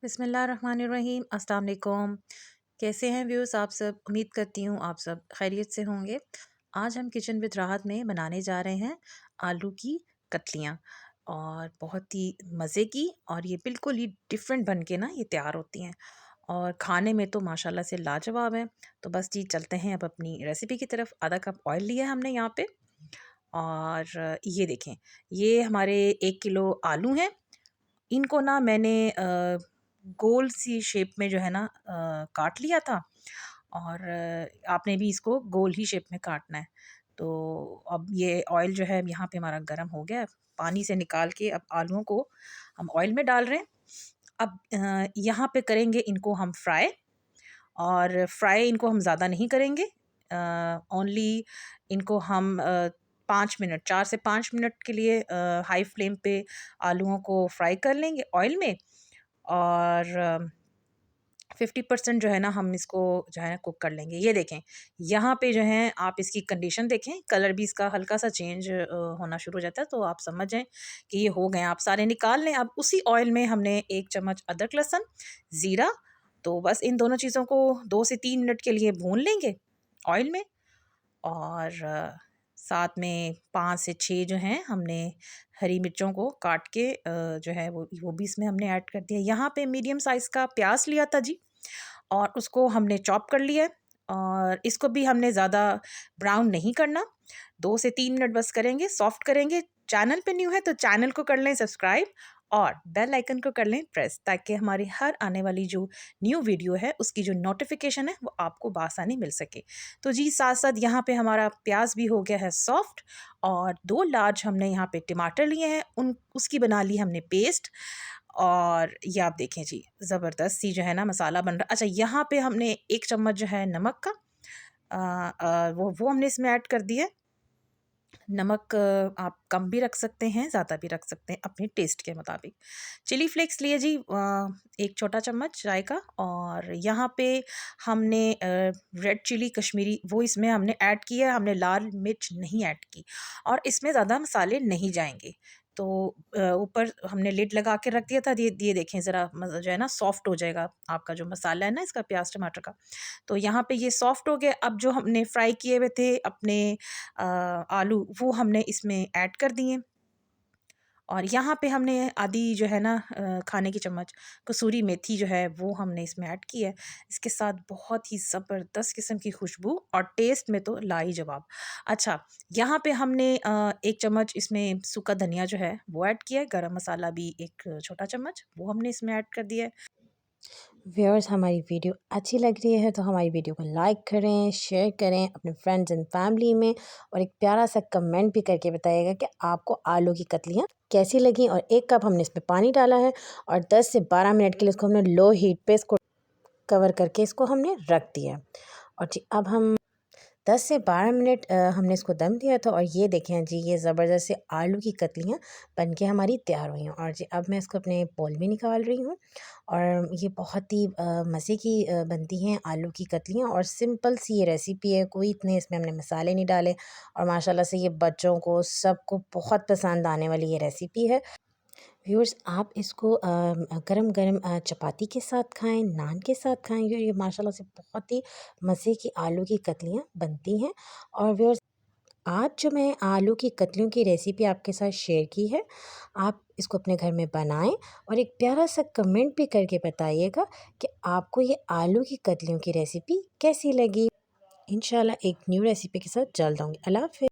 बिस्मिल्लाहिर्रहमानिर्रहीम। अस्सलाम वालेकुम। कैसे हैं व्यूअर्स आप सब? उम्मीद करती हूँ आप सब खैरियत से होंगे। आज हम किचन विद राहत में बनाने जा रहे हैं आलू की कतलियाँ, और बहुत ही मज़े की, और ये बिल्कुल ही डिफरेंट बन के ना ये तैयार होती हैं और खाने में तो माशाल्लाह से लाजवाब है। तो बस जी चलते हैं अब अपनी रेसिपी की तरफ। आधा कप ऑयल लिया है हमने यहाँ पे, और ये देखें, ये हमारे 1 किलो आलू हैं। इनको ना मैंने गोल सी शेप में जो है ना काट लिया था, और आपने भी इसको गोल ही शेप में काटना है। तो अब ये ऑयल जो है यहाँ पे हमारा गर्म हो गया है। पानी से निकाल के अब आलूओं को हम ऑयल में डाल रहे हैं। अब यहाँ पे करेंगे इनको हम फ्राई, और फ्राई इनको हम ज़्यादा नहीं करेंगे। ओनली इनको हम 5 मिनट, 4 से 5 मिनट के लिए हाई फ्लेम पे आलूओं को फ्राई कर लेंगे ऑयल में। और 50% जो है ना हम इसको जो है ना कुक कर लेंगे। ये देखें, यहाँ पे जो है आप इसकी कंडीशन देखें, कलर भी इसका हल्का सा चेंज होना शुरू हो जाता है, तो आप समझ जाएं कि ये हो गए। आप सारे निकाल लें। अब उसी ऑयल में हमने 1 चम्मच अदरक लहसुन ज़ीरा, तो बस इन दोनों चीज़ों को 2 से 3 मिनट के लिए भून लेंगे ऑयल में। और साथ में 5 से 6 जो हैं हमने हरी मिर्चों को काट के जो है वो भी इसमें हमने ऐड कर दिया। यहाँ पे मीडियम साइज़ का प्याज लिया था जी, और उसको हमने चॉप कर लिया है। और इसको भी हमने ज़्यादा ब्राउन नहीं करना, 2 से 3 मिनट बस करेंगे, सॉफ्ट करेंगे। चैनल पे न्यू है तो चैनल को कर लें सब्सक्राइब, और बेल आइकन को कर लें प्रेस, ताकि हमारी हर आने वाली जो न्यू वीडियो है उसकी जो नोटिफिकेशन है वो आपको बआसानी मिल सके। तो जी साथ साथ यहाँ पे हमारा प्याज भी हो गया है सॉफ्ट, और 2 लार्ज हमने यहाँ पे टमाटर लिए हैं, उन उसकी बना ली हमने पेस्ट। और ये आप देखें जी, ज़बरदस्त सी जो है ना मसाला बन रहा। अच्छा, यहाँ पे हमने 1 चम्मच जो है नमक का वो हमने इसमें ऐड कर दिया है। नमक आप कम भी रख सकते हैं, ज़्यादा भी रख सकते हैं अपने टेस्ट के मुताबिक। चिली फ्लेक्स लिए जी 1 छोटा चम्मच चाय का। और यहाँ पे हमने रेड चिली कश्मीरी वो इसमें हमने ऐड किया है, हमने लाल मिर्च नहीं ऐड की, और इसमें ज़्यादा मसाले नहीं जाएंगे। तो ऊपर हमने लिड लगा के रख दिया था। ये देखें ज़रा जो है ना सॉफ्ट हो जाएगा आपका जो मसाला है ना इसका प्याज टमाटर का। तो यहाँ पे ये सॉफ्ट हो गया। अब जो हमने फ्राई किए हुए थे अपने आलू, वो हमने इसमें ऐड कर दिए। और यहाँ पे हमने आधी जो है ना खाने की चम्मच कसूरी मेथी जो है वो हमने इसमें ऐड की है। इसके साथ बहुत ही ज़बरदस्त किस्म की खुशबू, और टेस्ट में तो लाजवाब। अच्छा, यहाँ पे हमने 1 चम्मच इसमें सूखा धनिया जो है वो ऐड किया है। गरम मसाला भी 1 छोटा चम्मच वो हमने इसमें ऐड कर दिया है। व्यूअर्स, हमारी वीडियो अच्छी लग रही है तो हमारी वीडियो को लाइक करें, शेयर करें अपने फ्रेंड्स एंड फैमिली में, और एक प्यारा सा कमेंट भी करके बताइएगा कि आपको आलू की कतलियाँ कैसी लगी। और 1 कप हमने इसमें पानी डाला है, और 10 से 12 मिनट के लिए इसको हमने लो हीट पे इसको कवर करके इसको हमने रख दिया है। और जी अब हम 10 से 12 मिनट हमने इसको दम दिया था, और ये देखें जी, ये ज़बरदस्त से आलू की कतलियाँ बन के हमारी तैयार हुई हैं। और जी अब मैं इसको अपने बोल में निकाल रही हूँ, और ये बहुत ही मज़े की बनती हैं आलू की कतलियाँ, और सिंपल सी ये रेसिपी है, कोई इतने इसमें हमने मसाले नहीं डाले, और माशाल्लाह से ये बच्चों को सबको बहुत पसंद आने वाली ये रेसिपी है। व्यूअर्स, आप इसको गरम गरम चपाती के साथ खाएं, नान के साथ खाएं। ये माशाल्लाह से बहुत ही मज़े की आलू की कतलियाँ बनती हैं। और व्यूअर्स, आज जो मैं आलू की कतलियों की रेसिपी आपके साथ शेयर की है, आप इसको अपने घर में बनाएं, और एक प्यारा सा कमेंट भी करके बताइएगा कि आपको ये आलू की कतलियों की रेसिपी कैसी लगी। इंशाल्लाह एक न्यू रेसिपी के साथ जल्द आऊँगी। अल्लाह हाफ़िज़।